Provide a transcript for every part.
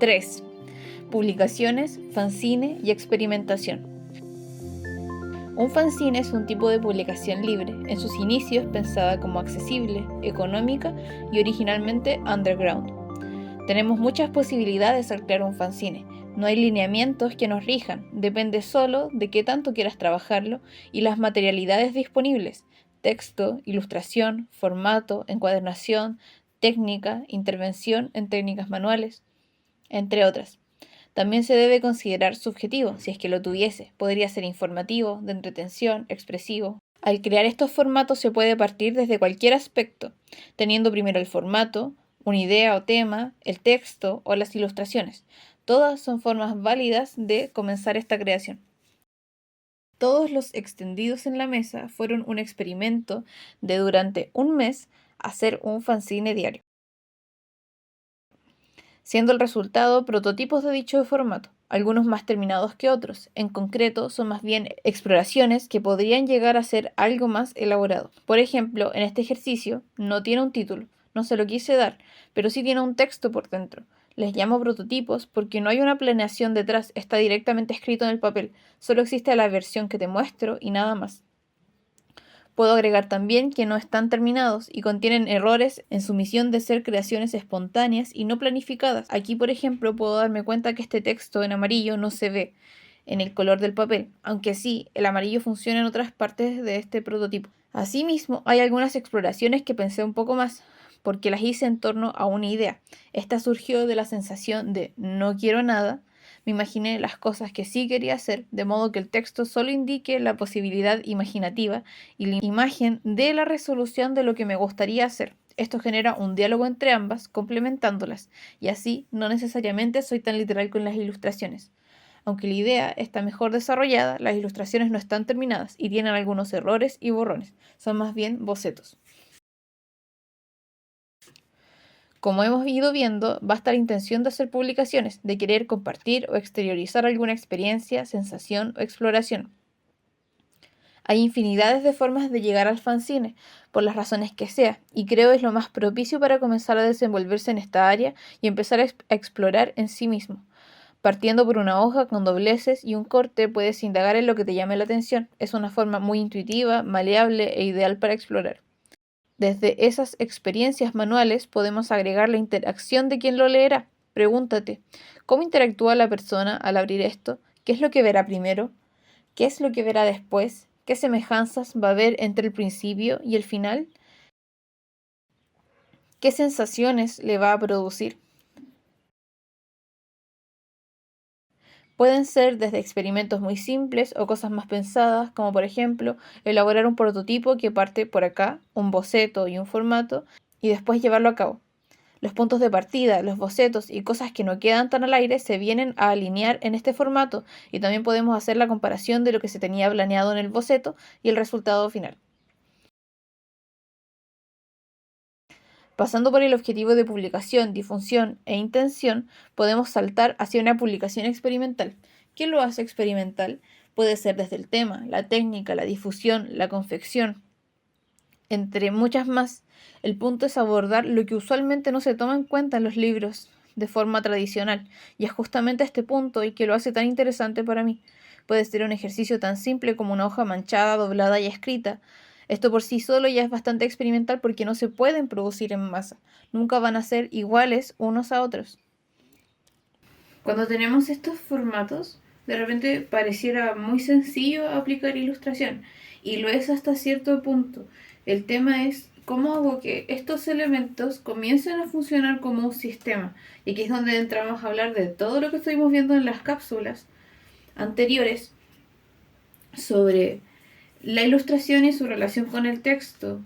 3. Publicaciones, fanzine y experimentación. Un fanzine es un tipo de publicación libre, en sus inicios pensada como accesible, económica y originalmente underground. Tenemos muchas posibilidades al crear un fanzine. No hay lineamientos que nos rijan, depende solo de qué tanto quieras trabajarlo y las materialidades disponibles: texto, ilustración, formato, encuadernación, técnica, intervención en técnicas manuales, entre otras. También se debe considerar subjetivo, si es que lo tuviese. Podría ser informativo, de entretención, expresivo. Al crear estos formatos se puede partir desde cualquier aspecto, teniendo primero el formato, una idea o tema, el texto o las ilustraciones. Todas son formas válidas de comenzar esta creación. Todos los extendidos en la mesa fueron un experimento de durante un mes hacer un fanzine diario, siendo el resultado prototipos de dicho formato, algunos más terminados que otros. En concreto, son más bien exploraciones que podrían llegar a ser algo más elaborado. Por ejemplo, en este ejercicio no tiene un título, no se lo quise dar, pero sí tiene un texto por dentro. Les llamo prototipos porque no hay una planeación detrás, está directamente escrito en el papel, solo existe la versión que te muestro y nada más. Puedo agregar también que no están terminados y contienen errores en su misión de ser creaciones espontáneas y no planificadas. Aquí, por ejemplo, puedo darme cuenta que este texto en amarillo no se ve en el color del papel, aunque sí, el amarillo funciona en otras partes de este prototipo. Asimismo, hay algunas exploraciones que pensé un poco más, porque las hice en torno a una idea. Esta surgió de la sensación de no quiero nada. Me imaginé las cosas que sí quería hacer, de modo que el texto solo indique la posibilidad imaginativa y la imagen de la resolución de lo que me gustaría hacer. Esto genera un diálogo entre ambas, complementándolas, y así no necesariamente soy tan literal con las ilustraciones. Aunque la idea está mejor desarrollada, las ilustraciones no están terminadas y tienen algunos errores y borrones. Son más bien bocetos. Como hemos ido viendo, basta la intención de hacer publicaciones, de querer compartir o exteriorizar alguna experiencia, sensación o exploración. Hay infinidades de formas de llegar al fanzine, por las razones que sea, y creo es lo más propicio para comenzar a desenvolverse en esta área y empezar a explorar en sí mismo. Partiendo por una hoja con dobleces y un corte, puedes indagar en lo que te llame la atención. Es una forma muy intuitiva, maleable e ideal para explorar. Desde esas experiencias manuales podemos agregar la interacción de quien lo leerá. Pregúntate, ¿cómo interactúa la persona al abrir esto? ¿Qué es lo que verá primero? ¿Qué es lo que verá después? ¿Qué semejanzas va a haber entre el principio y el final? ¿Qué sensaciones le va a producir? Pueden ser desde experimentos muy simples o cosas más pensadas, como por ejemplo elaborar un prototipo que parte por acá, un boceto y un formato, y después llevarlo a cabo. Los puntos de partida, los bocetos y cosas que no quedan tan al aire se vienen a alinear en este formato, y también podemos hacer la comparación de lo que se tenía planeado en el boceto y el resultado final. Pasando por el objetivo de publicación, difusión e intención, podemos saltar hacia una publicación experimental. ¿Qué lo hace experimental? Puede ser desde el tema, la técnica, la difusión, la confección, entre muchas más. El punto es abordar lo que usualmente no se toma en cuenta en los libros de forma tradicional, y es justamente este punto y que lo hace tan interesante para mí. Puede ser un ejercicio tan simple como una hoja manchada, doblada y escrita. Esto por sí solo ya es bastante experimental porque no se pueden producir en masa. Nunca van a ser iguales unos a otros. Cuando tenemos estos formatos, de repente pareciera muy sencillo aplicar ilustración, y lo es hasta cierto punto. El tema es cómo hago que estos elementos comiencen a funcionar como un sistema. Y aquí es donde entramos a hablar de todo lo que estuvimos viendo en las cápsulas anteriores sobre la ilustración y su relación con el texto.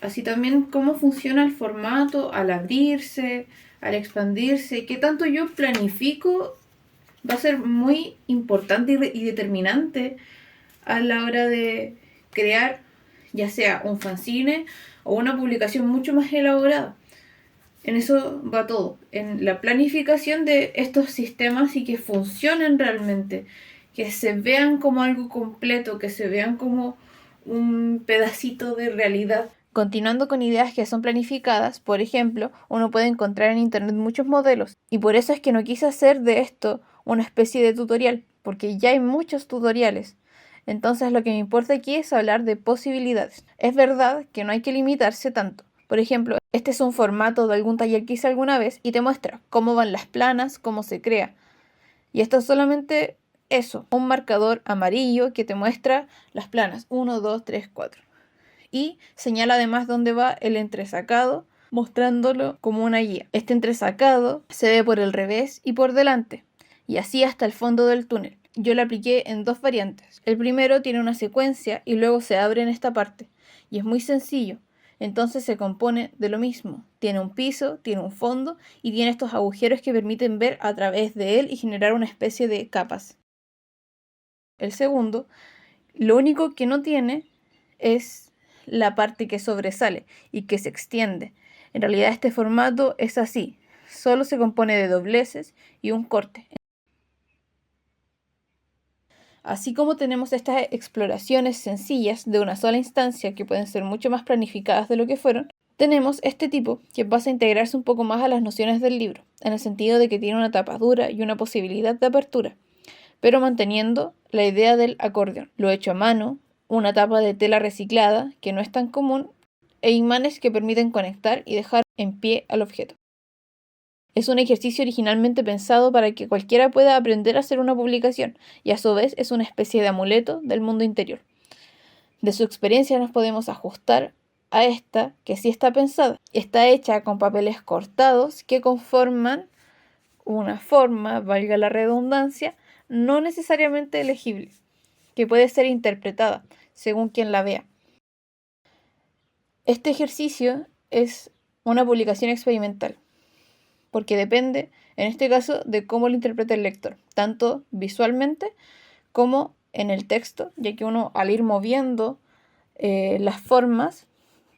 Así también cómo funciona el formato al abrirse, al expandirse, qué tanto yo planifico va a ser muy importante y determinante a la hora de crear ya sea un fanzine o una publicación mucho más elaborada. En eso va todo, en la planificación de estos sistemas y que funcionen realmente, que se vean como algo completo, que se vean como un pedacito de realidad. Continuando con ideas que son planificadas, por ejemplo, uno puede encontrar en internet muchos modelos, y por eso es que no quise hacer de esto una especie de tutorial, porque ya hay muchos tutoriales. Entonces lo que me importa aquí es hablar de posibilidades. Es verdad que no hay que limitarse tanto. Por ejemplo, este es un formato de algún taller que hice alguna vez y te muestra cómo van las planas, cómo se crea. Y esto es solamente eso, un marcador amarillo que te muestra las planas 1, 2, 3, 4. Y señala además dónde va el entresacado, mostrándolo como una guía. Este entresacado se ve por el revés y por delante, y así hasta el fondo del túnel. Yo lo apliqué en dos variantes. El primero tiene una secuencia y luego se abre en esta parte, y es muy sencillo. Entonces se compone de lo mismo. Tiene un piso, tiene un fondo y tiene estos agujeros que permiten ver a través de él y generar una especie de capas. El segundo, lo único que no tiene es la parte que sobresale y que se extiende. En realidad este formato es así, solo se compone de dobleces y un corte. Así como tenemos estas exploraciones sencillas de una sola instancia que pueden ser mucho más planificadas de lo que fueron, tenemos este tipo que pasa a integrarse un poco más a las nociones del libro, en el sentido de que tiene una tapadura y una posibilidad de apertura, pero manteniendo la idea del acordeón. Lo hecho a mano, una tapa de tela reciclada, que no es tan común, e imanes que permiten conectar y dejar en pie al objeto. Es un ejercicio originalmente pensado para que cualquiera pueda aprender a hacer una publicación, y a su vez es una especie de amuleto del mundo interior. De su experiencia nos podemos ajustar a esta, que sí está pensada. Está hecha con papeles cortados que conforman una forma, valga la redundancia, no necesariamente legible, que puede ser interpretada según quien la vea. Este ejercicio es una publicación experimental, porque depende, en este caso, de cómo lo interprete el lector, tanto visualmente como en el texto, ya que uno al ir moviendo las formas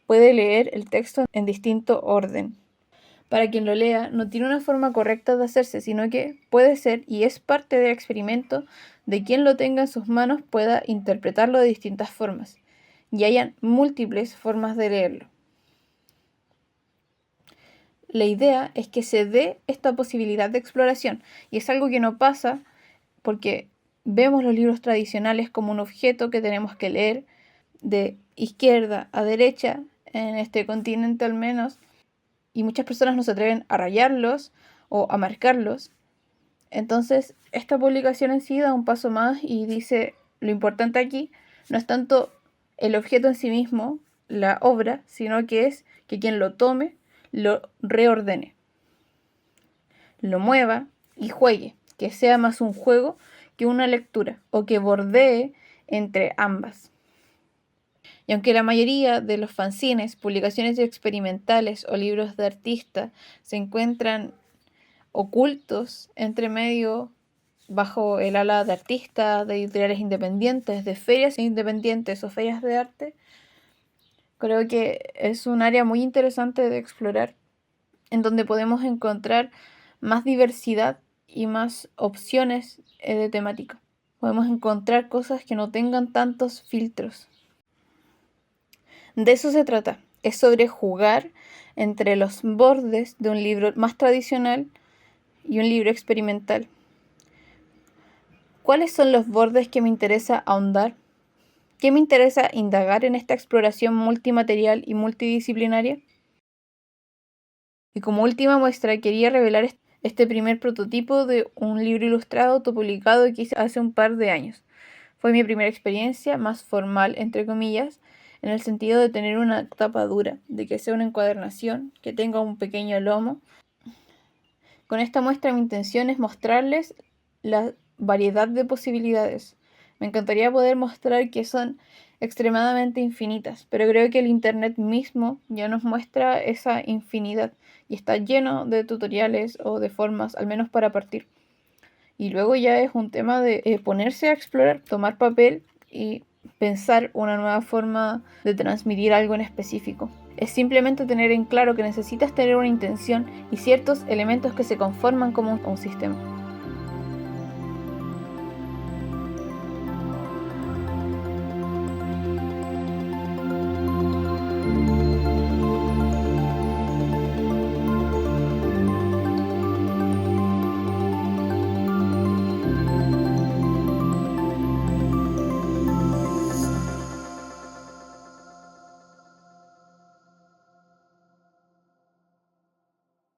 puede leer el texto en distinto orden. Para quien lo lea, no tiene una forma correcta de hacerse, sino que puede ser y es parte del experimento de quien lo tenga en sus manos pueda interpretarlo de distintas formas y hayan múltiples formas de leerlo. La idea es que se dé esta posibilidad de exploración y es algo que no pasa porque vemos los libros tradicionales como un objeto que tenemos que leer de izquierda a derecha, en este continente al menos, y muchas personas no se atreven a rayarlos o a marcarlos. Entonces, esta publicación en sí da un paso más y dice, lo importante aquí no es tanto el objeto en sí mismo, la obra, sino que es que quien lo tome lo reordene, lo mueva y juegue, que sea más un juego que una lectura o que bordee entre ambas. Y aunque la mayoría de los fanzines, publicaciones experimentales o libros de artistas se encuentran ocultos entre medio bajo el ala de artistas, de editoriales independientes, de ferias independientes o ferias de arte, creo que es un área muy interesante de explorar, en donde podemos encontrar más diversidad y más opciones de temática. Podemos encontrar cosas que no tengan tantos filtros. De eso se trata, es sobre jugar entre los bordes de un libro más tradicional y un libro experimental. ¿Cuáles son los bordes que me interesa ahondar? ¿Qué me interesa indagar en esta exploración multimaterial y multidisciplinaria? Y como última muestra, quería revelar este primer prototipo de un libro ilustrado autopublicado que hice hace un par de años. Fue mi primera experiencia más formal, entre comillas, en el sentido de tener una tapa dura, de que sea una encuadernación, que tenga un pequeño lomo. Con esta muestra mi intención es mostrarles la variedad de posibilidades. Me encantaría poder mostrar que son extremadamente infinitas, pero creo que el internet mismo ya nos muestra esa infinidad y está lleno de tutoriales o de formas, al menos para partir. Y luego ya es un tema de ponerse a explorar, tomar papel y pensar una nueva forma de transmitir algo en específico. Es simplemente tener en claro que necesitas tener una intención y ciertos elementos que se conforman como un sistema.